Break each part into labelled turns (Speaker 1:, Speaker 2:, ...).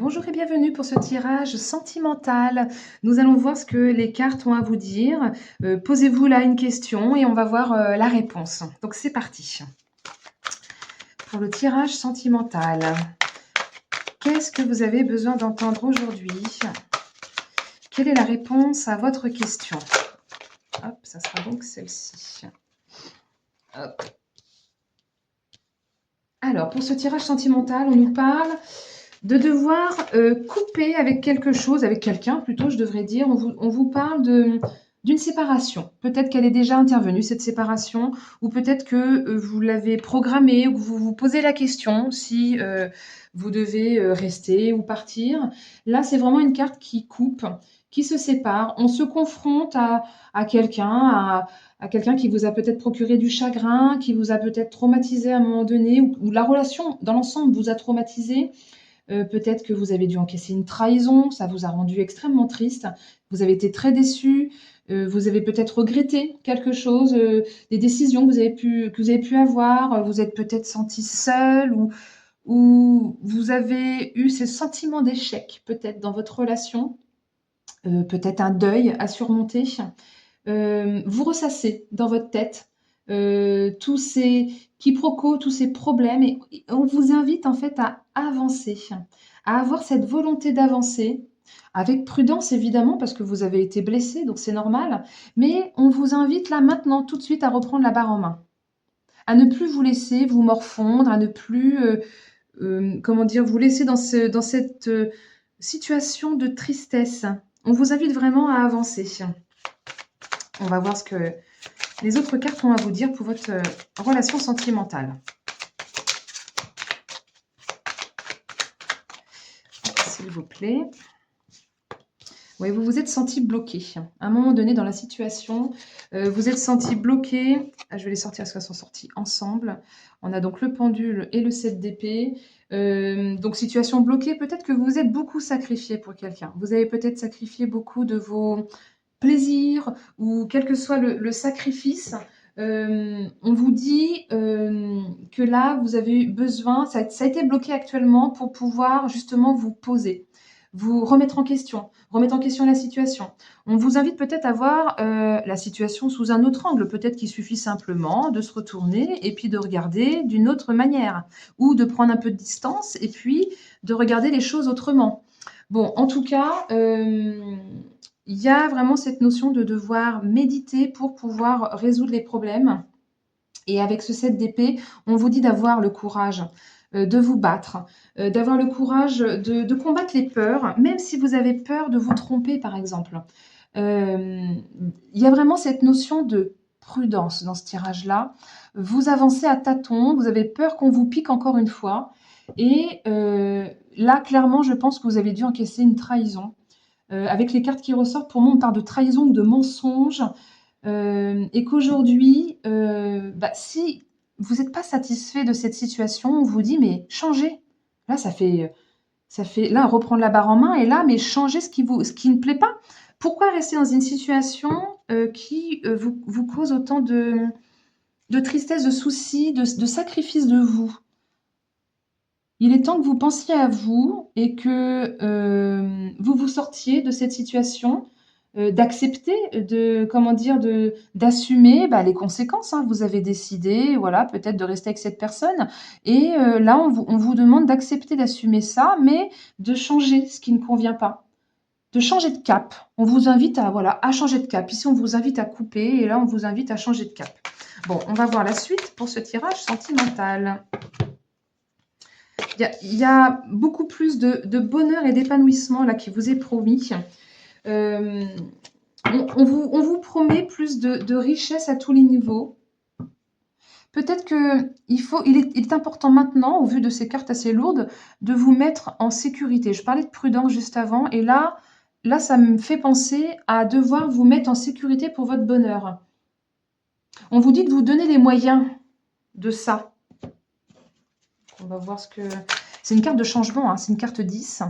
Speaker 1: Bonjour et bienvenue pour ce tirage sentimental. Nous allons voir ce que les cartes ont à vous dire. Posez-vous là une question et on va voir la réponse. Donc c'est parti. Pour le tirage sentimental, qu'est-ce que vous avez besoin d'entendre aujourd'hui? Quelle est la réponse à votre question? Hop, ça sera donc celle-ci. Hop. Alors, pour ce tirage sentimental, on nous parle de devoir couper avec quelque chose, avec quelqu'un plutôt, je devrais dire. On vous parle d'une séparation. Peut-être qu'elle est déjà intervenue, cette séparation, ou peut-être que vous l'avez programmée, ou que vous vous posez la question si vous devez rester ou partir. Là, c'est vraiment une carte qui coupe, qui se sépare. On se confronte à quelqu'un, à quelqu'un qui vous a peut-être procuré du chagrin, qui vous a peut-être traumatisé à un moment donné, ou la relation dans l'ensemble vous a traumatisé. Peut-être que vous avez dû encaisser une trahison, ça vous a rendu extrêmement triste, vous avez été très déçu, vous avez peut-être regretté quelque chose, des décisions que vous avez pu avoir, vous êtes peut-être senti seul ou vous avez eu ce sentiment d'échec peut-être dans votre relation, peut-être un deuil à surmonter. Vous ressassez dans votre tête tous ces quiproquos, tous ces problèmes et on vous invite en fait à avancer, à avoir cette volonté d'avancer, avec prudence évidemment parce que vous avez été blessé, donc c'est normal, mais on vous invite là maintenant tout de suite à reprendre la barre en main, à ne plus vous laisser vous morfondre, à ne plus, comment dire, vous laisser dans cette situation de tristesse. On vous invite vraiment à avancer. On va voir ce que les autres cartes ont à vous dire pour votre relation sentimentale. S'il vous plaît. Oui, vous vous êtes senti bloqué. À un moment donné dans la situation, vous êtes senti bloqué. Je vais les sortir parce qu'elles sont sorties ensemble. On a donc le pendule et le 7 d'épée. Donc situation bloquée, peut-être que vous vous êtes beaucoup sacrifié pour quelqu'un. Vous avez peut-être sacrifié beaucoup de vos plaisir ou quel que soit le sacrifice, on vous dit que là, vous avez eu besoin, ça a été bloqué actuellement pour pouvoir justement vous poser, vous remettre en question la situation. On vous invite peut-être à voir la situation sous un autre angle. Peut-être qu'il suffit simplement de se retourner et puis de regarder d'une autre manière ou de prendre un peu de distance et puis de regarder les choses autrement. Bon, en tout cas, il y a vraiment cette notion de devoir méditer pour pouvoir résoudre les problèmes. Et avec ce 7 d'épée, on vous dit d'avoir le courage de vous battre, d'avoir le courage de combattre les peurs, même si vous avez peur de vous tromper, par exemple. Il y a vraiment cette notion de prudence dans ce tirage-là. Vous avancez à tâtons, vous avez peur qu'on vous pique encore une fois. Et là, clairement, je pense que vous avez dû encaisser une trahison. Avec les cartes qui ressortent, pour moi, on parle de trahison ou de mensonge. Et qu'aujourd'hui, si vous n'êtes pas satisfait de cette situation, on vous dit: «Mais changez». Là, là, reprendre la barre en main et là, mais changez ce qui ne plaît pas. Pourquoi rester dans une situation, qui, vous cause autant de tristesse, de soucis, de sacrifice de vous? Il est temps que vous pensiez à vous et que, vous vous sortiez de cette situation, d'accepter, de comment dire? D'assumer, les conséquences, hein. Vous avez décidé, voilà, peut-être de rester avec cette personne et là, on vous demande d'accepter, d'assumer ça, mais de changer ce qui ne convient pas, de changer de cap. On vous invite à, voilà, à changer de cap. Ici, on vous invite à couper et là, on vous invite à changer de cap. Bon, on va voir la suite pour ce tirage sentimental. Il y a beaucoup plus de bonheur et d'épanouissement là qui vous est promis. Euh, on vous promet plus de richesse à tous les niveaux. Peut-être qu'il est important maintenant, au vu de ces cartes assez lourdes, de vous mettre en sécurité. Je parlais de prudence juste avant, et là, ça me fait penser à devoir vous mettre en sécurité pour votre bonheur. On vous dit de vous donner les moyens de ça. On va voir ce que... C'est une carte de changement, hein, c'est une carte 10.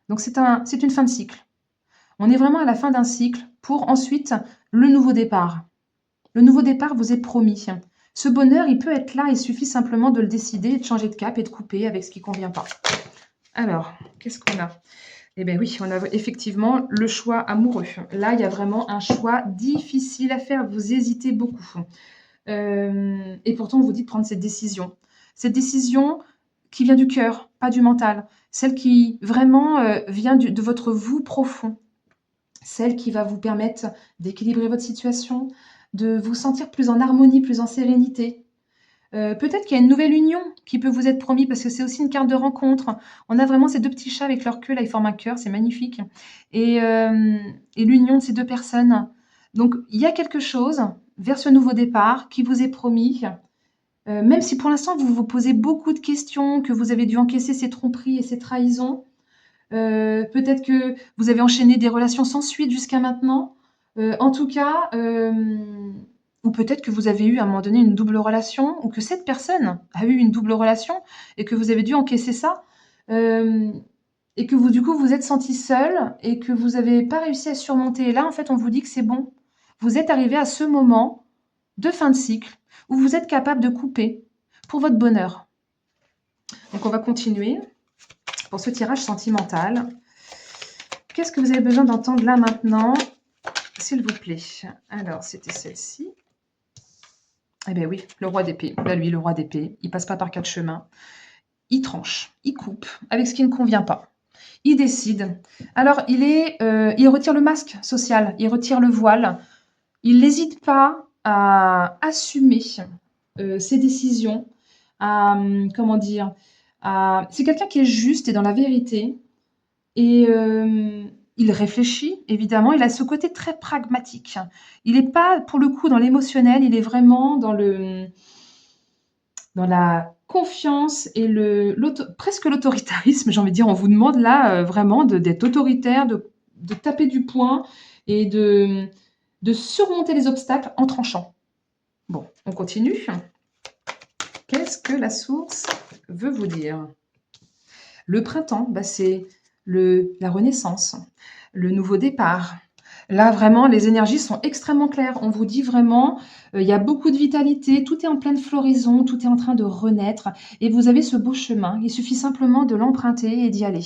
Speaker 1: Donc c'est une fin de cycle. On est vraiment à la fin d'un cycle pour ensuite le nouveau départ. Le nouveau départ vous est promis. Ce bonheur, il peut être là, il suffit simplement de le décider, de changer de cap et de couper avec ce qui ne convient pas. Alors, qu'est-ce qu'on a? Eh bien oui, on a effectivement le choix amoureux. Là, il y a vraiment un choix difficile à faire. Vous hésitez beaucoup. Et pourtant, on vous dit de prendre cette décision. Cette décision qui vient du cœur, pas du mental. Celle qui vraiment vient de votre vous profond. Celle qui va vous permettre d'équilibrer votre situation, de vous sentir plus en harmonie, plus en sérénité. Peut-être qu'il y a une nouvelle union qui peut vous être promise parce que c'est aussi une carte de rencontre. On a vraiment ces 2 petits chats avec leur queue, là, ils forment un cœur, c'est magnifique et l'union de ces 2 personnes. Donc il y a quelque chose vers ce nouveau départ qui vous est promis, même si pour l'instant vous vous posez beaucoup de questions, que vous avez dû encaisser ces tromperies et ces trahisons. Peut-être que vous avez enchaîné des relations sans suite jusqu'à maintenant. En tout cas, ou peut-être que vous avez eu à un moment donné une double relation, ou que cette personne a eu une double relation et que vous avez dû encaisser ça, et que vous, du coup, vous êtes senti seul et que vous n'avez pas réussi à surmonter. Et là, en fait, on vous dit que c'est bon. Vous êtes arrivé à ce moment de fin de cycle où vous êtes capable de couper pour votre bonheur. Donc, on va continuer pour ce tirage sentimental. Qu'est-ce que vous avez besoin d'entendre là maintenant, s'il vous plaît? Alors, c'était celle-ci. Eh bien oui, le roi d'épée. Là, lui, le roi d'épée, il passe pas par 4 chemins. Il tranche, il coupe avec ce qui ne convient pas. Il décide. Alors, il retire le masque social, il retire le voile. Il n'hésite pas à assumer ses décisions, comment dire, c'est quelqu'un qui est juste et dans la vérité. Et il réfléchit, évidemment. Il a ce côté très pragmatique. Il n'est pas, pour le coup, dans l'émotionnel. Il est vraiment dans la confiance et presque l'autoritarisme. J'ai envie de dire, on vous demande là vraiment d'être autoritaire, de taper du poing et de surmonter les obstacles en tranchant. Bon, on continue. Qu'est-ce que la source veut vous dire? Le printemps, bah, c'est la renaissance, le nouveau départ. Là, vraiment, les énergies sont extrêmement claires. On vous dit vraiment, il y a beaucoup de vitalité, tout est en pleine floraison, tout est en train de renaître et vous avez ce beau chemin. Il suffit simplement de l'emprunter et d'y aller.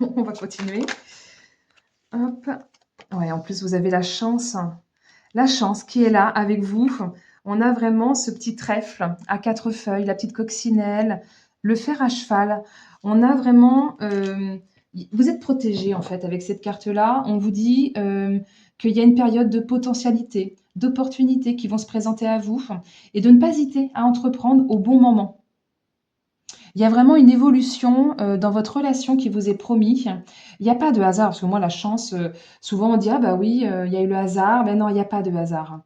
Speaker 1: On va continuer. Hop. Ouais, en plus, vous avez la chance qui est là avec vous. On a vraiment ce petit trèfle à 4 feuilles, la petite coccinelle, le fer à cheval. On a vraiment, vous êtes protégé en fait avec cette carte-là. On vous dit qu'il y a une période de potentialité, d'opportunités qui vont se présenter à vous et de ne pas hésiter à entreprendre au bon moment. Il y a vraiment une évolution dans votre relation qui vous est promis. Il n'y a pas de hasard, parce que moi, la chance, souvent on dit, ah bah oui, il y a eu le hasard. Mais non, il n'y a pas de hasard.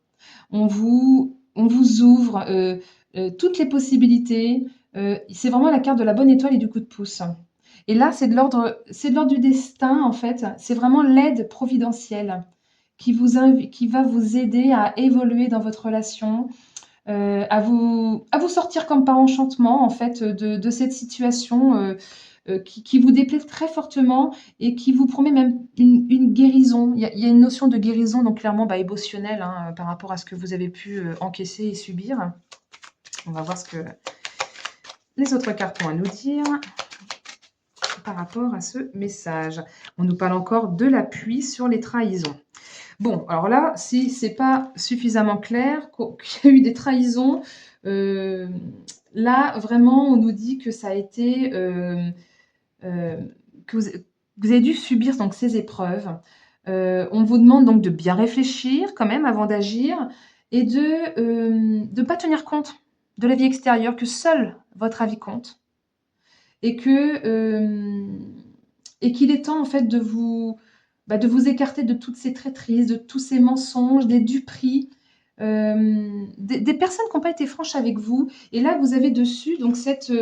Speaker 1: On vous ouvre toutes les possibilités. C'est vraiment la carte de la bonne étoile et du coup de pouce. Et là, c'est de l'ordre du destin, en fait. C'est vraiment l'aide providentielle qui va vous aider à évoluer dans votre relation, à vous sortir comme par enchantement, en fait, de cette situation qui vous déplaît très fortement et qui vous promet même une guérison. Il y a une notion de guérison, donc clairement bah, émotionnelle hein, par rapport à ce que vous avez pu encaisser et subir. On va voir ce que les autres cartes ont à nous dire par rapport à ce message. On nous parle encore de l'appui sur les trahisons. Bon, alors là, si c'est pas suffisamment clair qu'il y a eu des trahisons, là, vraiment, on nous dit que ça a été, que vous avez dû subir donc ces épreuves. On vous demande donc de bien réfléchir quand même avant d'agir et de ne pas tenir compte de la vie extérieure, que seul votre avis compte et qu'il est temps en fait de vous écarter de toutes ces traîtrises, de tous ces mensonges, des duperies, des personnes qui n'ont pas été franches avec vous. Et là, vous avez dessus donc cette,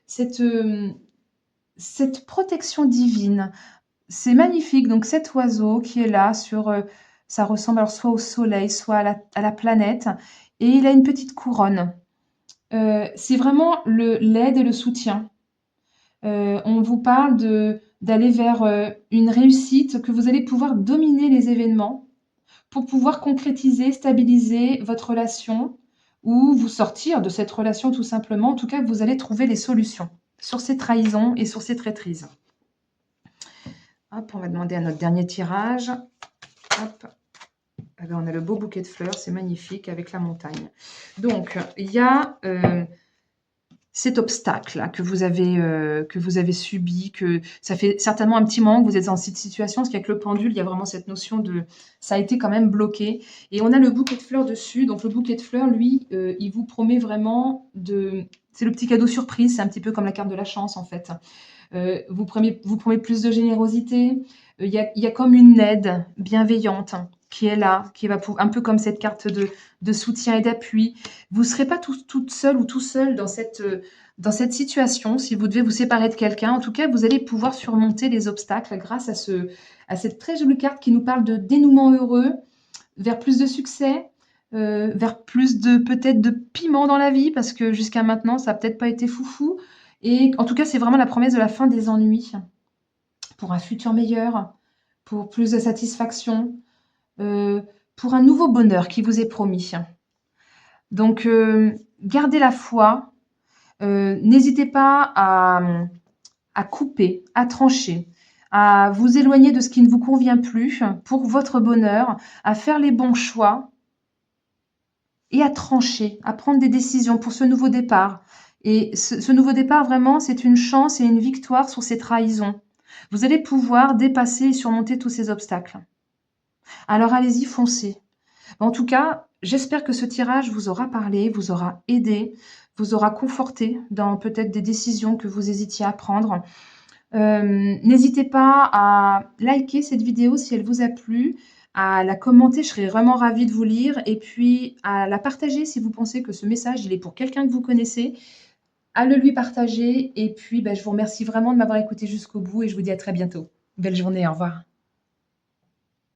Speaker 1: cette protection divine. C'est magnifique. Donc cet oiseau qui est là ça ressemble alors soit au soleil, soit à la planète, et il a une petite couronne. C'est vraiment l'aide et le soutien. On vous parle d'aller vers une réussite, que vous allez pouvoir dominer les événements pour pouvoir concrétiser, stabiliser votre relation ou vous sortir de cette relation tout simplement. En tout cas, vous allez trouver les solutions. sur ces trahisons et sur ces traîtrises. Hop, on va demander à notre dernier tirage. Hop. Eh bien, on a le beau bouquet de fleurs, c'est magnifique, avec la montagne. Donc, il y a cet obstacle là, que vous avez subi, que ça fait certainement un petit moment que vous êtes dans cette situation, parce qu'avec le pendule, il y a vraiment cette notion de ça a été quand même bloqué. Et on a le bouquet de fleurs dessus. Donc le bouquet de fleurs, lui, il vous promet vraiment de... C'est le petit cadeau surprise, c'est un petit peu comme la carte de la chance en fait. Vous promet plus de générosité. Il y a comme une aide bienveillante qui est là, qui va un peu comme cette carte de soutien et d'appui. Vous ne serez pas toute seule ou tout seul dans cette situation. Si vous devez vous séparer de quelqu'un, en tout cas, vous allez pouvoir surmonter les obstacles grâce à cette très jolie carte qui nous parle de dénouement heureux, vers plus de succès, vers plus peut-être de piment dans la vie, parce que jusqu'à maintenant, ça n'a peut-être pas été foufou. Et en tout cas, c'est vraiment la promesse de la fin des ennuis, pour un futur meilleur, pour plus de satisfaction, pour un nouveau bonheur qui vous est promis. Donc, gardez la foi. N'hésitez pas à couper, à trancher, à vous éloigner de ce qui ne vous convient plus pour votre bonheur, à faire les bons choix et à trancher, à prendre des décisions pour ce nouveau départ. Et ce nouveau départ, vraiment, c'est une chance et une victoire sur ces trahisons. Vous allez pouvoir dépasser et surmonter tous ces obstacles. Alors allez-y, foncez. En tout cas, j'espère que ce tirage vous aura parlé, vous aura aidé, vous aura conforté dans peut-être des décisions que vous hésitiez à prendre. N'hésitez pas à liker cette vidéo si elle vous a plu, à la commenter, je serais vraiment ravie de vous lire, et puis à la partager si vous pensez que ce message il est pour quelqu'un que vous connaissez, à le lui partager. Et puis, je vous remercie vraiment de m'avoir écouté jusqu'au bout et je vous dis à très bientôt. Belle journée, au revoir.